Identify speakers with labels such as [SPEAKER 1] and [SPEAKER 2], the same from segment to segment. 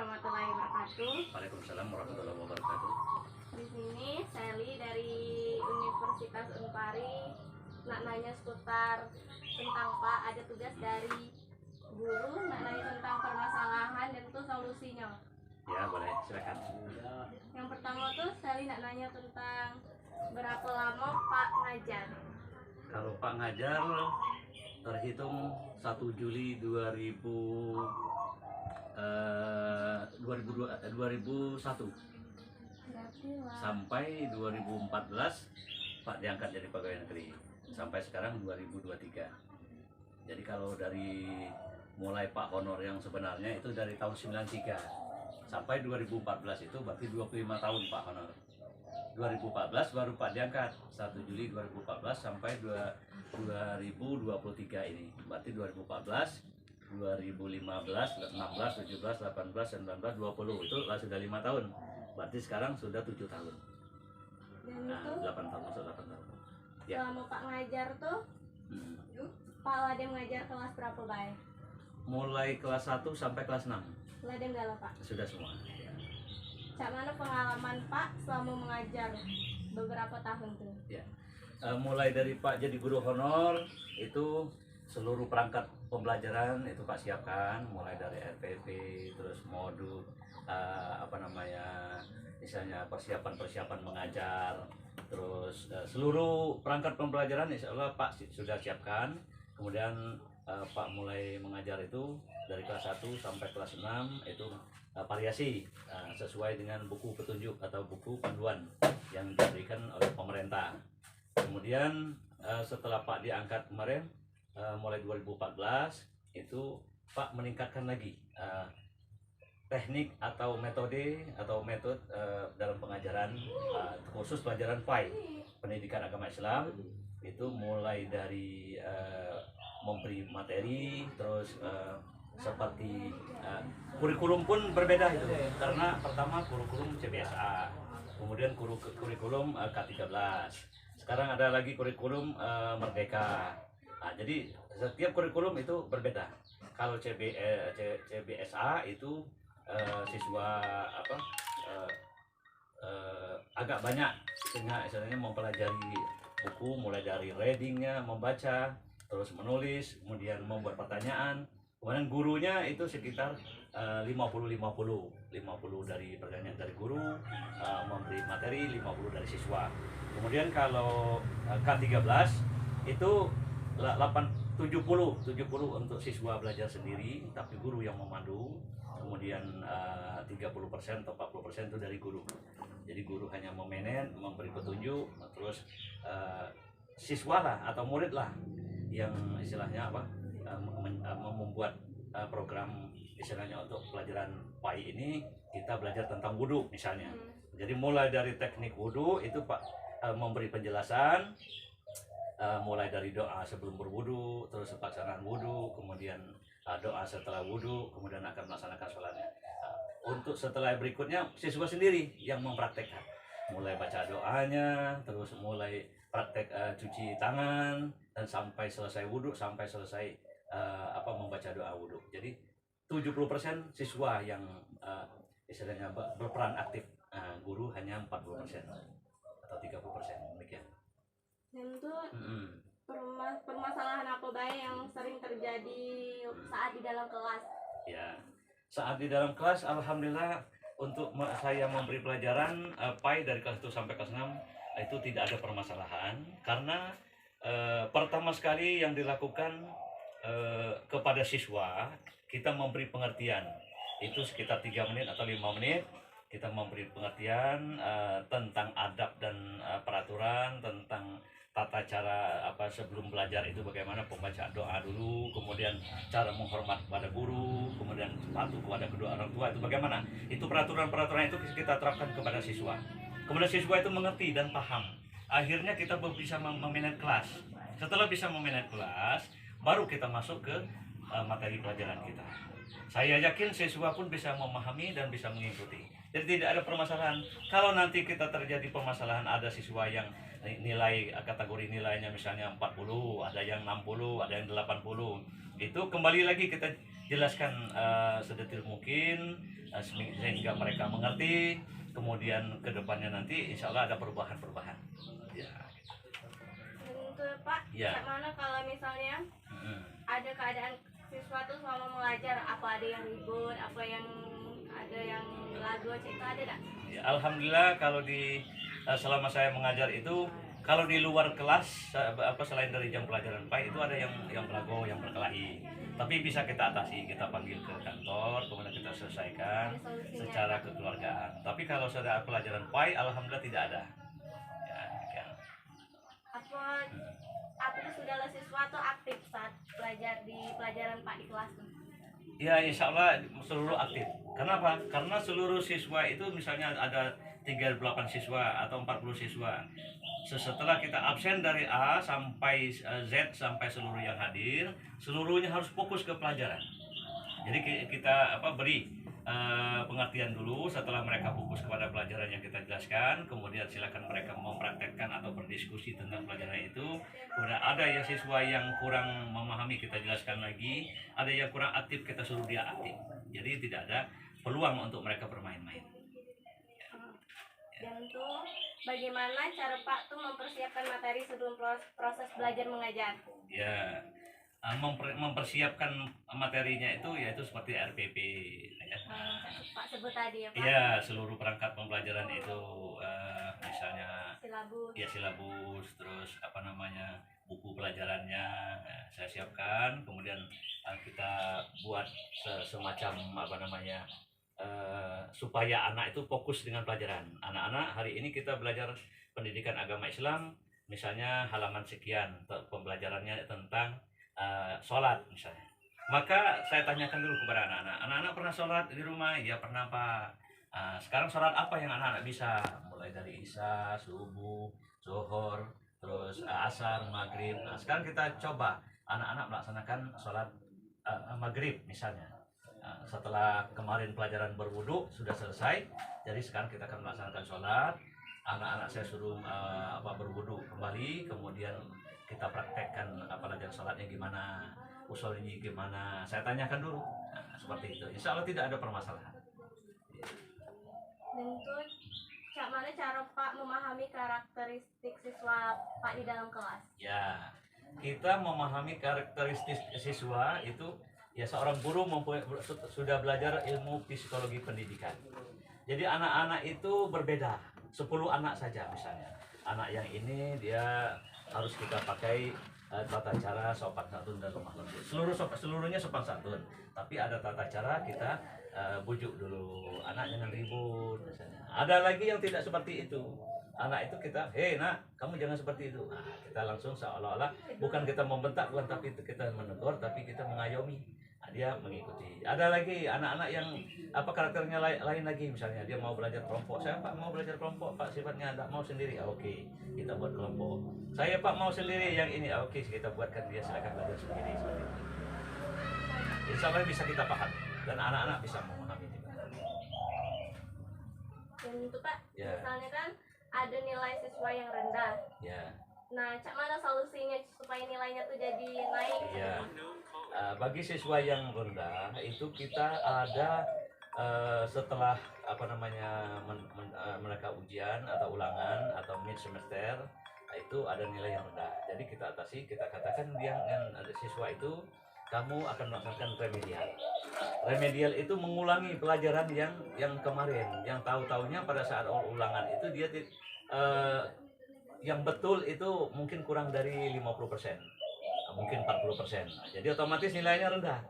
[SPEAKER 1] warahmatullahi wabarakatuh.
[SPEAKER 2] Waalaikumsalam warahmatullahi wabarakatuh.
[SPEAKER 1] Di sini Sally dari Universitas Unpari nak nanya seputar tentang Pak, ada tugas dari guru nak nanya tentang permasalahan dan itu solusinya.
[SPEAKER 2] Ya boleh, silakan.
[SPEAKER 1] Yang pertama tuh Sally nak nanya tentang berapa lama Pak ngajar.
[SPEAKER 2] Kalau Pak ngajar terhitung 1 Juli 2001 sampai 2014 Pak diangkat jadi pegawai negeri sampai sekarang 2023. Jadi kalau dari mulai Pak honor yang sebenarnya itu dari tahun 93 sampai 2014 itu berarti 25 tahun Pak honor. 2014 baru Pak diangkat 1 Juli 2014 sampai 2023 ini. Berarti 2014, 2015, 16, 17, 18, 19, 20 itu lah sudah 5 tahun. Berarti sekarang sudah 7 tahun.
[SPEAKER 1] Dan
[SPEAKER 2] Nah,
[SPEAKER 1] itu
[SPEAKER 2] 8 tahun masuk 8 tahun. Ya.
[SPEAKER 1] selama Pak ngajar tuh Pak Lade mengajar kelas berapa baik?
[SPEAKER 2] Mulai kelas 1 sampai kelas 6
[SPEAKER 1] Lade enggak lah Pak.
[SPEAKER 2] sudah semua.
[SPEAKER 1] Cak mana pengalaman Pak selama mengajar beberapa tahun tuh?
[SPEAKER 2] Ya. Mulai dari Pak jadi guru honor itu seluruh perangkat pembelajaran itu Pak siapkan, mulai dari RPP terus modul misalnya persiapan mengajar, terus seluruh perangkat pembelajaran insya Allah Pak sudah siapkan. Kemudian Pak mulai mengajar itu dari kelas 1 sampai kelas 6 itu variasi sesuai dengan buku petunjuk atau buku panduan yang diberikan oleh pemerintah. Kemudian setelah Pak diangkat kemarin mulai 2014 itu Pak meningkatkan lagi teknik atau metode dalam pengajaran khusus pelajaran PAI, pendidikan agama Islam, itu mulai dari memberi materi, terus seperti kurikulum pun berbeda itu, karena pertama kurikulum CBSA, kemudian kurikulum K13, sekarang ada lagi kurikulum Merdeka. Nah, jadi setiap kurikulum itu berbeda. Kalau CBSA itu siswa agak banyak, sehingga istilahnya mempelajari buku mulai dari readingnya, membaca, terus menulis, kemudian membuat pertanyaan. Kemudian gurunya itu sekitar 50 dari pertanyaan dari guru, memberi materi 50 dari siswa. Kemudian kalau K13 itu 70 untuk siswa belajar sendiri tapi guru yang memandu. Kemudian 30% atau 40% itu dari guru. Jadi guru hanya memanage, memberi petunjuk, terus siswa lah atau murid lah yang istilahnya membuat program istilahnya untuk pelajaran PAI ini. Kita belajar tentang wudhu misalnya. Jadi mulai dari teknik wudhu itu Pak memberi penjelasan, mulai dari doa sebelum berwudhu, terus pelaksanaan wudhu, kemudian doa setelah wudhu, kemudian akan melaksanakan sholatnya. Untuk setelah berikutnya siswa sendiri yang mempraktekkan, mulai baca doanya, terus mulai praktek cuci tangan, dan sampai selesai wudhu, sampai selesai membaca doa wudhu. Jadi 70% siswa yang istilahnya berperan aktif, guru hanya 40% atau 30%, demikian.
[SPEAKER 1] Dan itu permasalahan apa baik yang sering terjadi saat di dalam kelas? Ya,
[SPEAKER 2] saat di dalam kelas alhamdulillah untuk saya memberi pelajaran PAI dari kelas 1 sampai kelas 6 itu tidak ada permasalahan, karena pertama sekali yang dilakukan kepada siswa kita memberi pengertian itu sekitar 3 menit atau 5 menit. Kita memberi pengertian tentang adab dan peraturan, tentang tata cara sebelum belajar itu bagaimana, pembacaan doa dulu, kemudian cara menghormat kepada guru, kemudian patuh kepada kedua orang tua itu bagaimana. Itu peraturan-peraturan itu kita terapkan kepada siswa. Kemudian siswa itu mengerti dan paham. Akhirnya kita bisa memanage kelas. Setelah bisa memanage kelas, baru kita masuk ke materi pelajaran kita. Saya yakin siswa pun bisa memahami dan bisa mengikuti. Jadi tidak ada permasalahan. Kalau nanti kita terjadi permasalahan, ada siswa yang nilai kategori nilainya misalnya 40, ada yang 60, ada yang 80, itu kembali lagi kita jelaskan sedetil mungkin sehingga mereka mengerti. Kemudian kedepannya nanti insya Allah ada perubahan-perubahan. Ya.
[SPEAKER 1] Untuk Pak,
[SPEAKER 2] Ya.
[SPEAKER 1] mana kalau misalnya
[SPEAKER 2] Mm.
[SPEAKER 1] ada keadaan siswa tuh selama mengajar, apa ada yang ribut, apa yang ada yang lagu, itu ada nggak?
[SPEAKER 2] Ya, alhamdulillah kalau di selama saya mengajar itu, kalau di luar kelas selain dari jam pelajaran PAI itu ada yang belago, yang berkelahi. Tapi bisa kita atasi, kita panggil ke kantor, kemudian kita selesaikan
[SPEAKER 1] Ada solusinya.
[SPEAKER 2] secara kekeluargaan. Tapi kalau sudah pelajaran PAI, alhamdulillah tidak ada. Ya, demikian.
[SPEAKER 1] Apa sudahlah siswa tuh aktif saat belajar di pelajaran Pak di kelas tuh?
[SPEAKER 2] Ya, insya Allah seluruh aktif. Kenapa? Karena seluruh siswa itu misalnya ada 38 siswa atau 40 siswa. Setelah kita absen dari A sampai Z sampai seluruh yang hadir, seluruhnya harus fokus ke pelajaran. Jadi kita beri pengertian dulu. Setelah mereka fokus kepada pelajaran yang kita jelaskan, kemudian silakan mereka mempraktekkan atau berdiskusi tentang pelajaran itu. Kemudian ada yang siswa yang kurang memahami, kita jelaskan lagi. Ada yang kurang aktif, kita suruh dia aktif. Jadi tidak ada peluang untuk mereka bermain-main.
[SPEAKER 1] Dan tuh bagaimana cara Pak tuh mempersiapkan materi sebelum proses belajar mengajar?
[SPEAKER 2] Ya, mempersiapkan materinya itu yaitu seperti RPP ya.
[SPEAKER 1] Pak sebut tadi ya Pak.
[SPEAKER 2] Iya, seluruh perangkat pembelajaran itu misalnya
[SPEAKER 1] Silabus.
[SPEAKER 2] ya silabus, terus buku pelajarannya saya siapkan, kemudian kita buat semacam supaya anak itu fokus dengan pelajaran. Anak-anak hari ini kita belajar pendidikan agama Islam, misalnya halaman sekian pembelajarannya tentang sholat misalnya. Maka saya tanyakan dulu kepada anak-anak. Anak-anak pernah sholat di rumah? Ya pernah Pak. Sekarang sholat apa yang anak-anak bisa? Mulai dari isya, subuh, zuhur, terus asar, maghrib. Nah, sekarang kita coba anak-anak melaksanakan sholat maghrib misalnya. Setelah kemarin pelajaran berwudu sudah selesai, jadi sekarang kita akan melaksanakan sholat. Anak-anak saya suruh berwudu kembali, kemudian kita praktekkan pelajaran sholatnya gimana, usulnya gimana. Saya tanyakan dulu. Nah, seperti itu. Insya Allah tidak ada permasalahan.
[SPEAKER 1] Dan tuh mana cara Pak memahami karakteristik siswa Pak di dalam kelas?
[SPEAKER 2] Ya, kita memahami karakteristik siswa itu. Ya, seorang guru sudah belajar ilmu psikologi pendidikan. Jadi anak-anak itu berbeda. 10 anak saja misalnya. Anak yang ini dia harus kita pakai tata cara sopan santun dan lemah lembut. Seluruhnya sopan santun. Tapi ada tata cara kita bujuk dulu. Anak jangan ribut misalnya. Ada lagi yang tidak seperti itu. Anak itu kita, hei nak, kamu jangan seperti itu. Nah, kita langsung seolah-olah bukan kita membentak, bukan tapi kita menegur, tapi kita mengayomi. Nah, dia mengikuti. Ada lagi anak-anak yang karakternya lain lagi, misalnya dia mau belajar kelompok. Saya Pak mau belajar kelompok, Pak sifatnya tidak mau sendiri. Oke, kita buat kelompok. Saya Pak mau sendiri yang ini. Oke, kita buatkan dia silakan belajar sendiri seperti itu. Insya Allah bisa kita paham dan anak-anak bisa memahami juga.
[SPEAKER 1] Dan itu Pak,
[SPEAKER 2] Ya.
[SPEAKER 1] misalnya kan ada nilai siswa yang rendah.
[SPEAKER 2] Ya.
[SPEAKER 1] Nah, cak mana solusinya supaya nilainya tuh jadi naik?
[SPEAKER 2] Ya. Bagi siswa yang rendah itu kita ada setelah mereka ujian atau ulangan atau mid semester itu ada nilai yang rendah. Jadi kita atasi, kita katakan yang ada siswa itu kamu akan melakukan remedial. Remedial itu mengulangi pelajaran yang kemarin, yang tahu-taunya pada saat ulangan itu dia yang betul itu mungkin kurang dari 50%, mungkin 40%. Jadi otomatis nilainya rendah.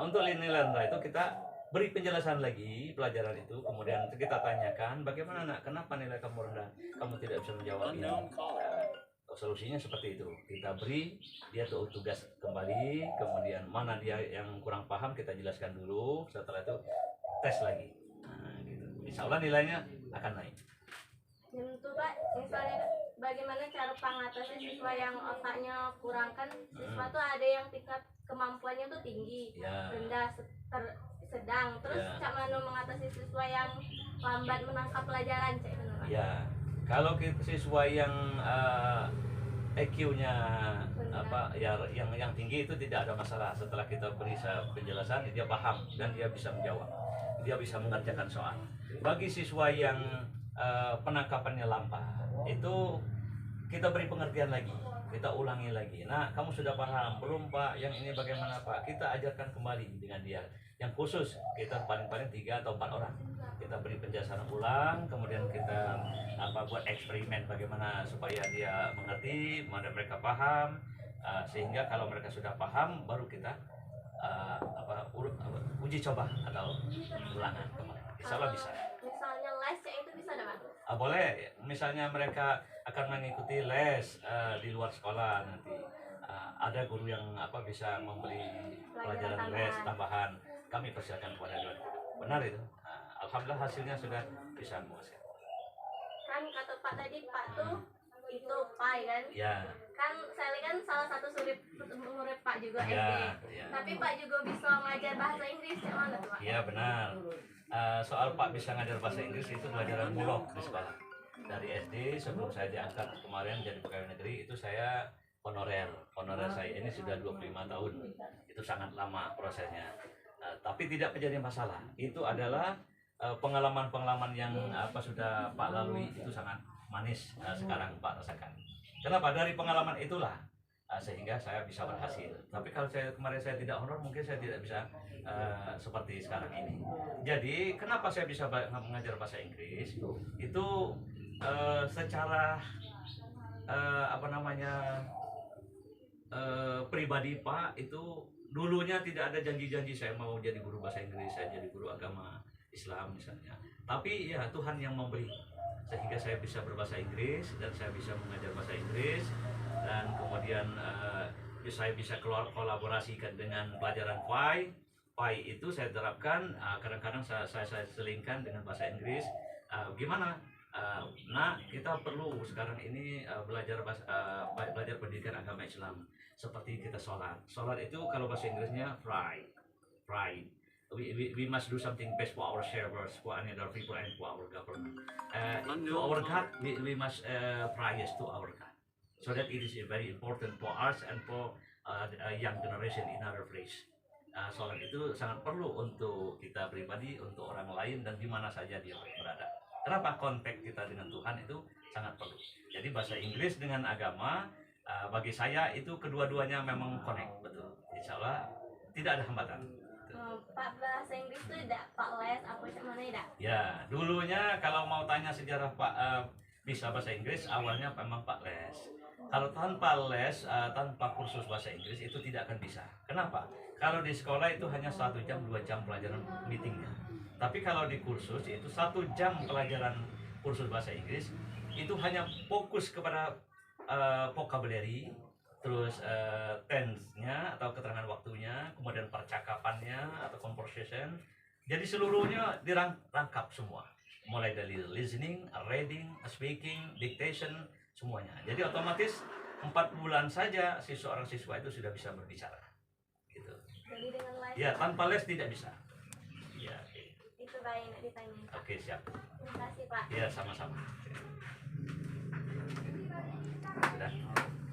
[SPEAKER 2] Untuk nilai rendah itu kita beri penjelasan lagi pelajaran itu, kemudian kita tanyakan bagaimana nak, kenapa nilai kamu rendah, kamu tidak bisa menjawab ini. Solusinya seperti itu, kita beri dia tugas kembali, kemudian mana dia yang kurang paham kita jelaskan dulu, setelah itu tes lagi. Nah, gitu. Insya Allah nilainya akan naik.
[SPEAKER 1] Itu Pak, misalnya bagaimana cara mengatasi siswa yang otaknya kurang, kan siswa tuh ada yang tingkat kemampuannya tuh tinggi,
[SPEAKER 2] Ya.
[SPEAKER 1] rendah, sedang. Terus
[SPEAKER 2] Ya.
[SPEAKER 1] cak mana mengatasi siswa yang lambat menangkap pelajaran, cak itu Pak?
[SPEAKER 2] Ya, kalau siswa yang EQ-nya apa ya yang tinggi itu tidak ada masalah. Setelah kita beri penjelasan, dia paham dan dia bisa menjawab, dia bisa mengerjakan soal. Bagi siswa yang penangkapannya lambat, itu kita beri pengertian lagi, kita ulangi lagi. Nah, kamu sudah paham belum Pak? Yang ini bagaimana Pak? Kita ajarkan kembali dengan dia. Yang khusus kita paling-paling 3 atau 4 orang. Kita beri penjelasan ulang, kemudian kita buat eksperimen bagaimana supaya dia mengerti, mana mereka paham, sehingga kalau mereka sudah paham, baru kita uji coba atau ulangan kembali. Insya Allah bisa.
[SPEAKER 1] Misalnya lesnya itu bisa ada Pak?
[SPEAKER 2] Boleh, misalnya mereka akan mengikuti les di luar sekolah nanti. Ada guru yang bisa memberi pelajaran les tambahan. Kami persilakan kepada guru. Benar itu. Alhamdulillah hasilnya sudah bisa memuaskan.
[SPEAKER 1] Kan kata Pak tadi Pak tuh itu pai kan?
[SPEAKER 2] Ya.
[SPEAKER 1] Kan saya lihat kan salah satu murid Pak juga SD.
[SPEAKER 2] Ya.
[SPEAKER 1] Tapi Pak juga bisa ngajar bahasa Inggris, yang mana tuh Pak?
[SPEAKER 2] Iya benar. Soal Pak bisa ngajar bahasa Inggris itu pelajaran bulog di sekolah. Dari SD sebelum saya diangkat kemarin jadi pegawai negeri itu saya honorer saya ini sudah 25 tahun. Itu sangat lama prosesnya. Tapi tidak menjadi masalah. Itu adalah pengalaman-pengalaman yang sudah Pak lalui itu sangat manis sekarang Pak rasakan. Kenapa? Dari pengalaman itulah sehingga saya bisa berhasil. Tapi kalau kemarin saya tidak honor, mungkin saya tidak bisa seperti sekarang ini. Jadi kenapa saya bisa mengajar bahasa Inggris? Itu secara pribadi Pak itu dulunya tidak ada janji-janji saya mau jadi guru bahasa Inggris, saya jadi guru agama Islam misalnya. Tapi ya Tuhan yang memberi sehingga saya bisa berbahasa Inggris dan saya bisa mengajar bahasa Inggris dan kemudian saya bisa kolaborasikan dengan pelajaran PAI itu saya terapkan. Kadang-kadang saya selingkan dengan bahasa Inggris. Gimana? Nah, kita perlu sekarang ini belajar pendidikan agama Islam seperti kita sholat. Sholat itu kalau bahasa Inggrisnya pride. We must do something best for our servers, for another people, and for our government. To our God, we must praise to our God. So that it is very important for us and for young generation in our place. Sholat itu sangat perlu untuk kita pribadi, untuk orang lain, dan di mana saja dia berada. Kenapa? Kontak kita dengan Tuhan itu sangat perlu. Jadi bahasa Inggris dengan agama, bagi saya itu kedua-duanya memang connect, betul. Insya Allah tidak ada hambatan.
[SPEAKER 1] Pak bahasa Inggris itu tidak Pak les apa mana tidak?
[SPEAKER 2] Ya, dulunya kalau mau tanya sejarah Pak bisa bahasa Inggris, awalnya memang Pak les. Kalau tanpa les, tanpa kursus bahasa Inggris itu tidak akan bisa. Kenapa? Kalau di sekolah itu hanya 1 jam, 2 jam pelajaran meetingnya. Tapi kalau di kursus itu 1 jam pelajaran kursus bahasa Inggris itu hanya fokus kepada vocabulary, terus tense-nya atau keterangan waktunya, kemudian percakapannya atau conversation. Jadi seluruhnya dirangkap semua. Mulai dari listening, reading, speaking, dictation, semuanya. Jadi otomatis 4 bulan saja seorang siswa itu sudah bisa berbicara. Gitu.
[SPEAKER 1] Jadi dengan les?
[SPEAKER 2] Ya, tanpa les tidak bisa. Ya, okay.
[SPEAKER 1] Itu baik nak ditanya.
[SPEAKER 2] Oke, siap.
[SPEAKER 1] Terima kasih Pak.
[SPEAKER 2] Ya, sama-sama. Sudah.